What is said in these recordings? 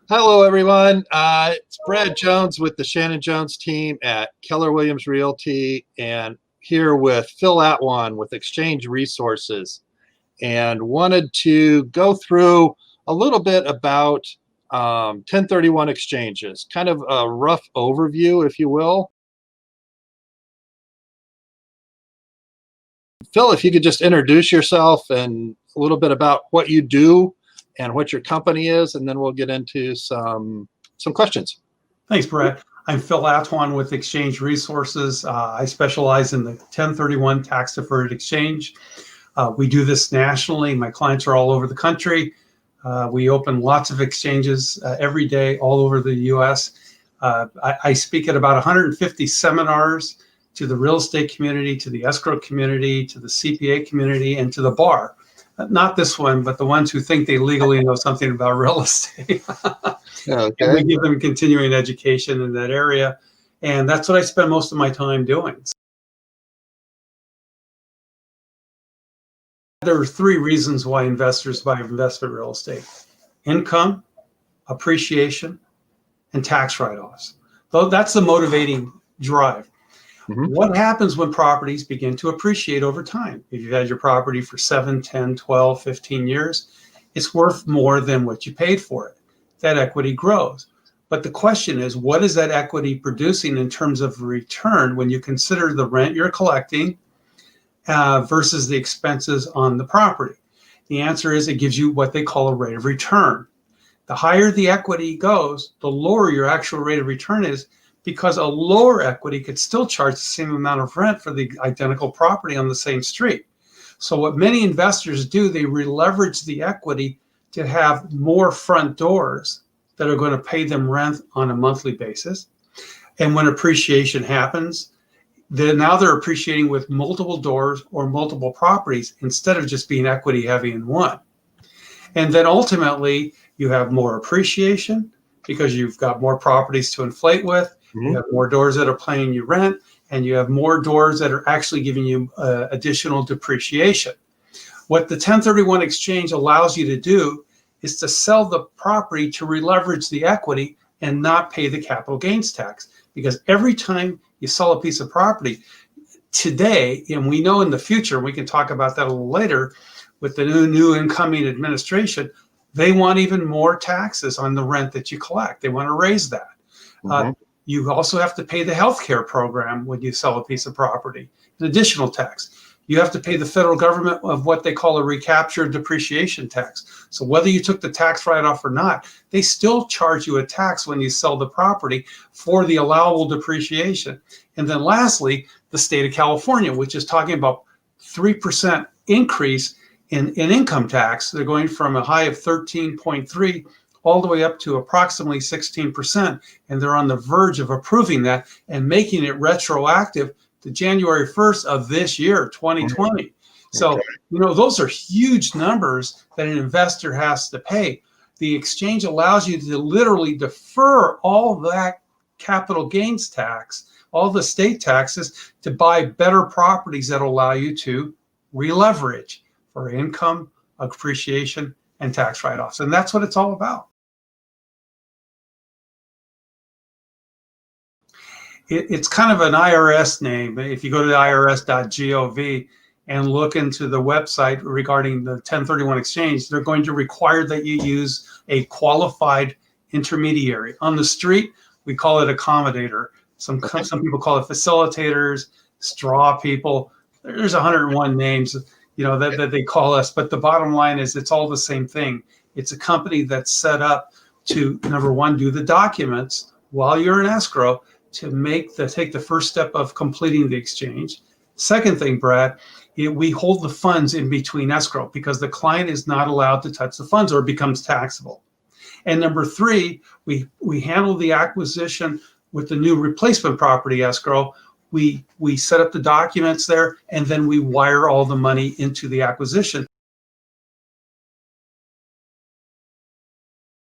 Hello, everyone. It's Brad Jones with the Shannon Jones team at Keller Williams Realty, and here with Phil Atwan with Exchange Resources, and wanted to go through a little bit about 1031 exchanges, kind of a rough overview, if you will. Phil, if you could just introduce yourself and a little bit about what you do and what your company is, and then we'll get into some questions. Thanks, Brett. I'm Phil Atwan with Exchange Resources. I specialize in the 1031 tax-deferred exchange. We do this nationally. My clients are all over the country. We open lots of exchanges every day all over the U.S. I speak at about 150 seminars to the real estate community, to the escrow community, to the CPA community, and to the bar. Not this one, but the ones who think they legally know something about real estate. Okay. And we give them continuing education in that area. And that's what I spend most of my time doing. There are three reasons why investors buy investment real estate: income, appreciation, and tax write-offs. Though that's the motivating drive. What happens when properties begin to appreciate over time? If you've had your property for 7, 10, 12, 15 years, it's worth more than what you paid for it. That equity grows. But the question is, what is that equity producing in terms of return when you consider the rent you're collecting versus the expenses on the property? The answer is it gives you what they call a rate of return. The higher the equity goes, the lower your actual rate of return is, because a lower equity could still charge the same amount of rent for the identical property on the same street. So what many investors do, they re-leverage the equity to have more front doors that are going to pay them rent on a monthly basis. And when appreciation happens, now they're appreciating with multiple doors or multiple properties instead of just being equity heavy in one. And then ultimately, you have more appreciation because you've got more properties to inflate with. You have more doors that are paying you rent, and you have more doors that are actually giving you additional depreciation. What the 1031 exchange allows you to do is to sell the property to re-leverage the equity and not pay the capital gains tax. Because every time you sell a piece of property today, and we know in the future, we can talk about that a little later, with the new incoming administration, they want even more taxes on the rent that you collect. They want to raise that. You also have to pay the healthcare program when you sell a piece of property, an additional tax. You have to pay the federal government of what they call a recapture depreciation tax. So whether you took the tax write-off or not, they still charge you a tax when you sell the property for the allowable depreciation. And then lastly, the state of California, which is talking about 3% increase in income tax. They're going from a high of 13.3 all the way up to approximately 16%. And they're on the verge of approving that and making it retroactive to January 1st of this year, 2020. So, those are huge numbers that an investor has to pay. The exchange allows you to literally defer all that capital gains tax, all the state taxes, to buy better properties that allow you to re-leverage for income, appreciation, and tax write-offs. And that's what it's all about. It's kind of an IRS name. If you go to the irs.gov and look into the website regarding the 1031 exchange, they're going to require that you use a qualified intermediary. On the street, we call it accommodator. Some people call it facilitators, straw people. There's 101 names, that they call us. But the bottom line is it's all the same thing. It's a company that's set up to, number one, do the documents while you're in escrow, to take the first step of completing the exchange. Second thing, Brad, we hold the funds in between escrow because the client is not allowed to touch the funds or it becomes taxable. And number three, we handle the acquisition with the new replacement property escrow. We set up the documents there, and then we wire all the money into the acquisition.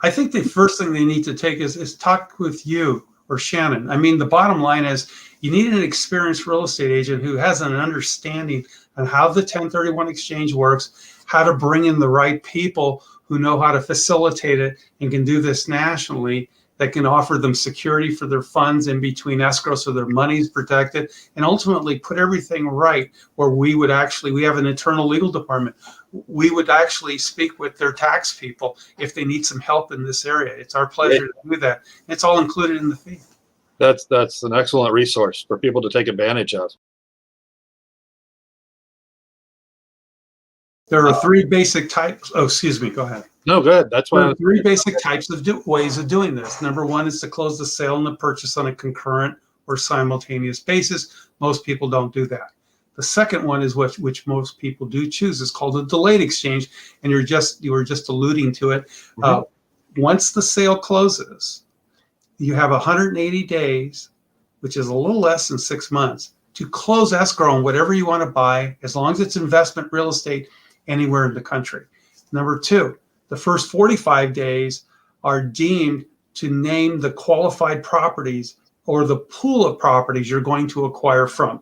I think the first thing they need to take is talk with you or Shannon. I mean, the bottom line is you need an experienced real estate agent who has an understanding on how the 1031 exchange works how to bring in the right people who know how to facilitate it and can do this nationally, that can offer them security for their funds in between escrow so their money's protected, and ultimately put everything right where we have an internal legal department. We would actually speak with their tax people if they need some help in this area. It's our pleasure to do that. It's all included in the fee. That's an excellent resource for people to take advantage of. There are three basic types. Oh, excuse me. Go ahead. No, good. That's why. There are three basic types of ways of doing this. Number one is to close the sale and the purchase on a concurrent or simultaneous basis. Most people don't do that. The second one is which most people do choose. Is called a delayed exchange, and you were just alluding to it. Once the sale closes, you have 180 days, which is a little less than 6 months, to close escrow on whatever you want to buy, as long as it's investment real estate anywhere in the country. Number two, the first 45 days are deemed to name the qualified properties or the pool of properties you're going to acquire from.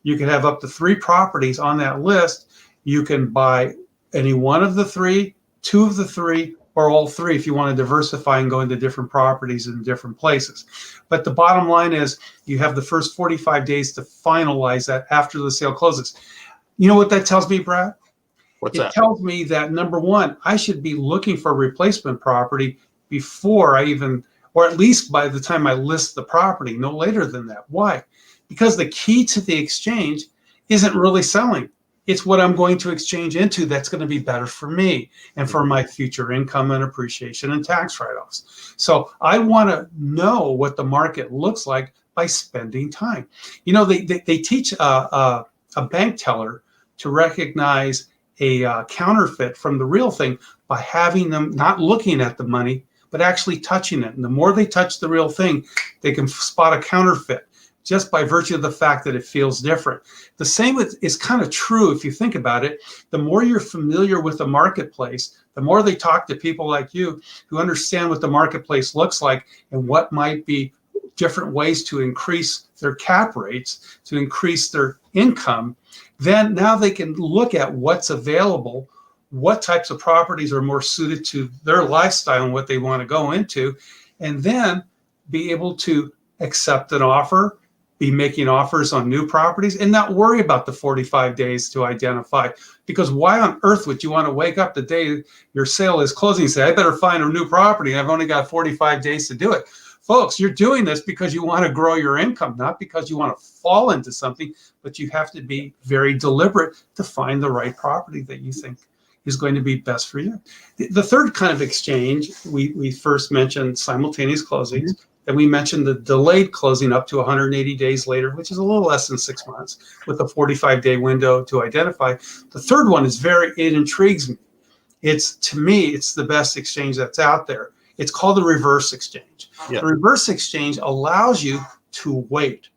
You can have up to 3 properties on that list. You can buy any one of the 3, 2 of the 3, or all 3 if you want to diversify and go into different properties in different places. But the bottom line is you have the first 45 days to finalize that after the sale closes. You know what that tells me, Brad? What's that? It tells me that, number one, I should be looking for replacement property before I even, or at least by the time I list the property, no later than that. Why? Because the key to the exchange isn't really selling. It's what I'm going to exchange into that's going to be better for me and for my future income and appreciation and tax write-offs. So I want to know what the market looks like by spending time. You know, they teach a bank teller to recognize a counterfeit from the real thing by having them not looking at the money, but actually touching it. And the more they touch the real thing, they can spot a counterfeit just by virtue of the fact that it feels different. The same is kind of true if you think about it. The more you're familiar with the marketplace, the more they talk to people like you who understand what the marketplace looks like and what might be different ways to increase their cap rates, to increase their income, then now they can look at what's available, what types of properties are more suited to their lifestyle and what they want to go into, and then be able to accept an offer, be making offers on new properties, and not worry about the 45 days to identify. Because why on earth would you want to wake up the day your sale is closing and say, I better find a new property, I've only got 45 days to do it? Folks, you're doing this because you want to grow your income, not because you want to fall into something, but you have to be very deliberate to find the right property that you think is going to be best for you. The third kind of exchange, we first mentioned simultaneous closings, and we mentioned the delayed closing up to 180 days later, which is a little less than 6 months, with a 45-day window to identify. The third one is it intrigues me. To me, it's the best exchange that's out there. It's called the reverse exchange. Yeah. The reverse exchange allows you to wait.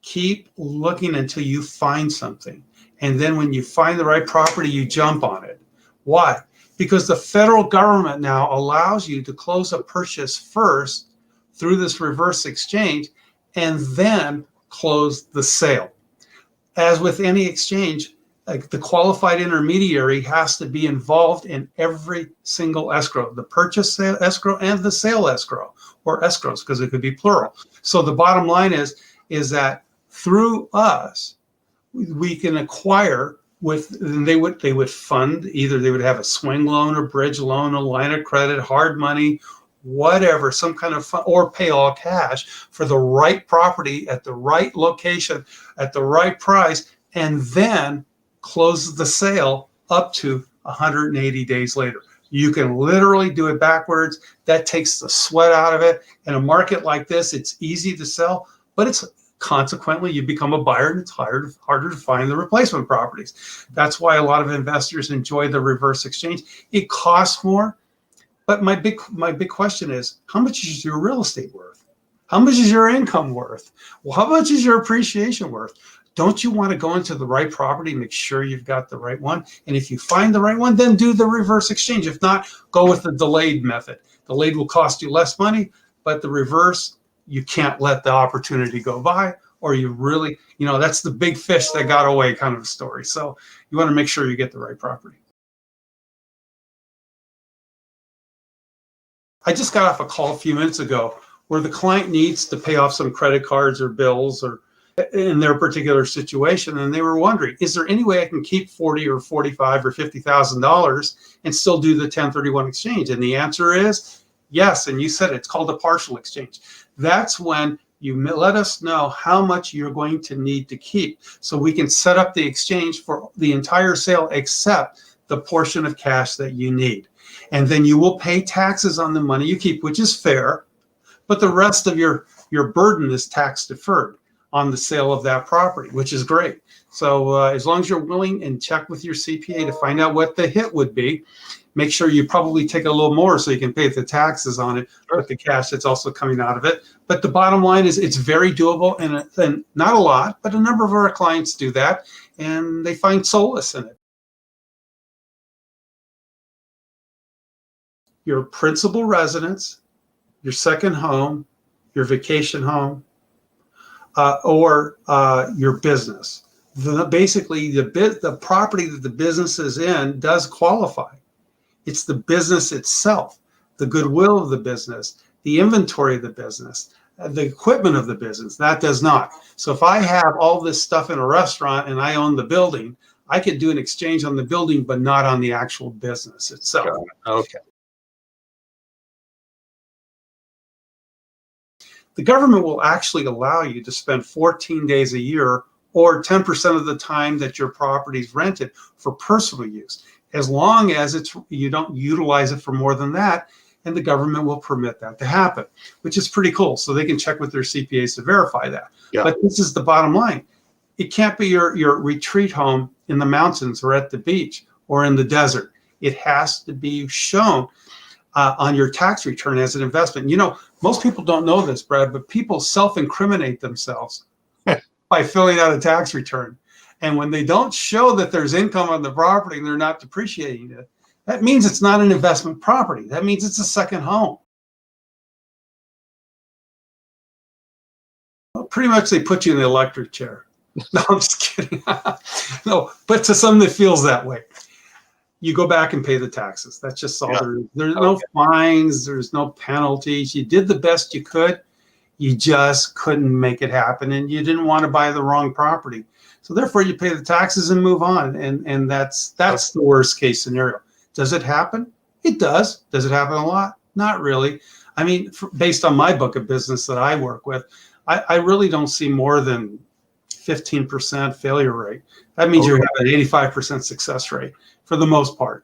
Keep looking until you find something. And then when you find the right property, you jump on it. Why? Because the federal government now allows you to close a purchase first through this reverse exchange and then close the sale. As with any exchange, the qualified intermediary has to be involved in every single escrow, the purchase escrow and the sale escrow, or escrows, because it could be plural. So the bottom line is that through us, we can acquire and they would fund, either they would have a swing loan or bridge loan, a line of credit, hard money, whatever, some kind of fund, or pay all cash for the right property at the right location at the right price, and then close the sale up to 180 days later. You can literally do it backwards. That takes the sweat out of it. In a market like this, it's easy to sell, but it's consequently you become a buyer and it's harder to find the replacement properties. That's why a lot of investors enjoy the reverse exchange. It costs more, but my big question is, how much is your real estate worth? How much is your income worth? Well, how much is your appreciation worth? Don't you want to go into the right property, make sure you've got the right one? And if you find the right one, then do the reverse exchange. If not, go with the delayed method. Delayed will cost you less money, but the reverse, you can't let the opportunity go by, or you really, that's the big fish that got away kind of story. So you want to make sure you get the right property. I just got off a call a few minutes ago where the client needs to pay off some credit cards or bills or in their particular situation, and they were wondering, is there any way I can keep 40 or 45 or $50,000 and still do the 1031 exchange? And the answer is yes. And you said it's called a partial exchange. That's when you let us know how much you're going to need to keep, so we can set up the exchange for the entire sale except the portion of cash that you need. And then you will pay taxes on the money you keep, which is fair, but the rest of your burden is tax deferred on the sale of that property, which is great. So as long as you're willing and check with your CPA to find out what the hit would be, make sure you probably take a little more so you can pay the taxes on it with the cash that's also coming out of it. But the bottom line is it's very doable, and not a lot, but a number of our clients do that, and they find solace in it. Your principal residence, your second home, your vacation home, or your business. Basically, the property that the business is in does qualify. It's the business itself, the goodwill of the business, the inventory of the business, the equipment of the business. That does not. So if I have all this stuff in a restaurant and I own the building, I could do an exchange on the building, but not on the actual business itself. Okay. The government will actually allow you to spend 14 days a year or 10% of the time that your property is rented for personal use, as long as you don't utilize it for more than that, and the government will permit that to happen, which is pretty cool. So they can check with their CPAs to verify that. Yeah. But this is the bottom line. It can't be your retreat home in the mountains or at the beach or in the desert. It has to be shown on your tax return as an investment. You know, most people don't know this, Brad, but people self-incriminate themselves by filling out a tax return. And when they don't show that there's income on the property and they're not depreciating it, that means it's not an investment property. That means it's a second home. Well, pretty much they put you in the electric chair. No, I'm just kidding. No, but to some that feels that way. You go back and pay the taxes. That's just all there is. There's no fines. There's no penalties. You did the best you could. You just couldn't make it happen, and you didn't want to buy the wrong property. So therefore, you pay the taxes and move on. And that's the worst case scenario. Does it happen? It does. Does it happen a lot? Not really. I mean, based on my book of business that I work with, I really don't see more than 15% failure rate. That means you have an 85% success rate for the most part.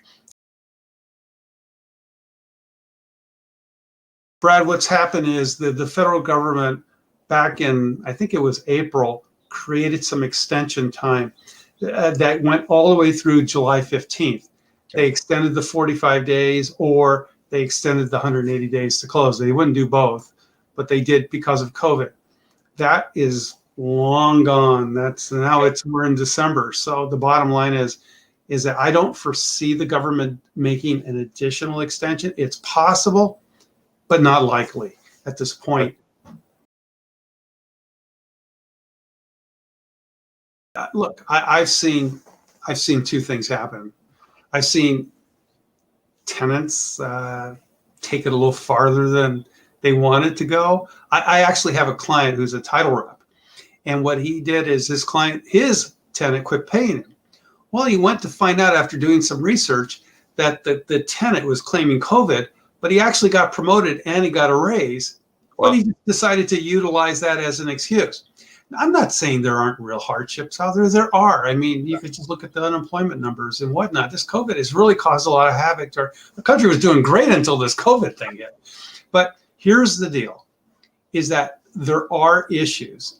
Brad, what's happened is the federal government back in, I think it was April, created some extension time that went all the way through July 15th. They extended the 45 days, or they extended the 180 days to close. They wouldn't do both, but they did because of COVID. That is long gone. We're in December. So the bottom line is that I don't foresee the government making an additional extension. It's possible, but not likely at this point. Look, I've seen two things happen. I've seen tenants take it a little farther than they wanted to go. I actually have a client who's a title rep, and what he did is his tenant quit paying him. Well, he went to find out after doing some research that the tenant was claiming COVID, but he actually got promoted and he got a raise. Well, but he decided to utilize that as an excuse. Now, I'm not saying there aren't real hardships out there. There are. I mean, you could just look at the unemployment numbers and whatnot. This COVID has really caused a lot of havoc. The country was doing great until this COVID thing hit. But here's the deal, is that there are issues.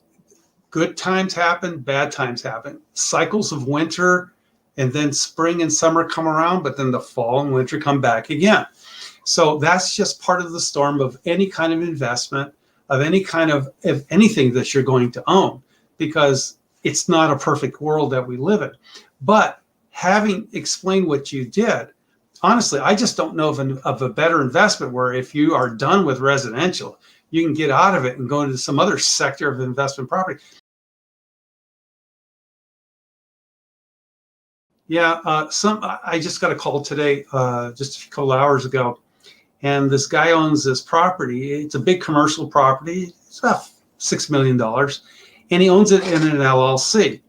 Good times happen, bad times happen. Cycles of winter and then spring and summer come around, but then the fall and winter come back again. So that's just part of the storm of any kind of investment, of anything that you're going to own, because it's not a perfect world that we live in. But having explained what you did, honestly, I just don't know of a better investment where if you are done with residential, you can get out of it and go into some other sector of investment property. Yeah, I just got a call today, just a couple hours ago, And this guy owns this property. It's a big commercial property. It's about $6 million. And he owns it in an LLC.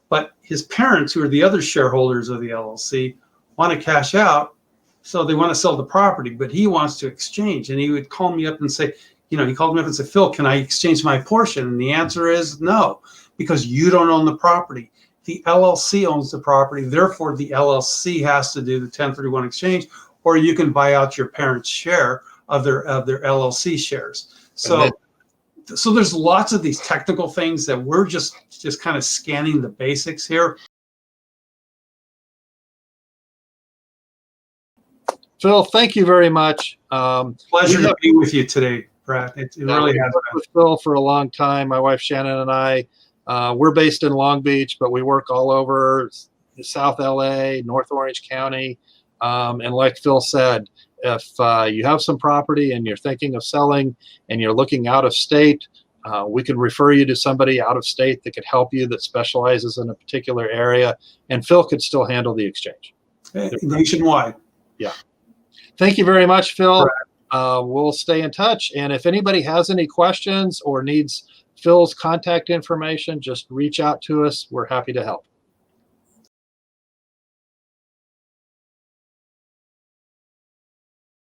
But his parents, who are the other shareholders of the LLC, want to cash out. So they want to sell the property, but he wants to exchange. And he would call me up and say, he called me up and said, Phil, can I exchange my portion? And the answer is no, because you don't own the property. The LLC owns the property. Therefore, the LLC has to do the 1031 exchange, or you can buy out your parents' share of their LLC shares. So there's lots of these technical things that we're just kind of scanning the basics here. Phil, thank you very much. Pleasure to be with you today, Brad. It really has been. With Phil for a long time. My wife Shannon and I, we're based in Long Beach, but we work all over South LA, North Orange County. And like Phil said, if you have some property and you're thinking of selling and you're looking out of state, we can refer you to somebody out of state that could help you, that specializes in a particular area, and Phil could still handle the exchange. Nationwide. Yeah. Thank you very much, Phil. We'll stay in touch. And if anybody has any questions or needs Phil's contact information, just reach out to us. We're happy to help.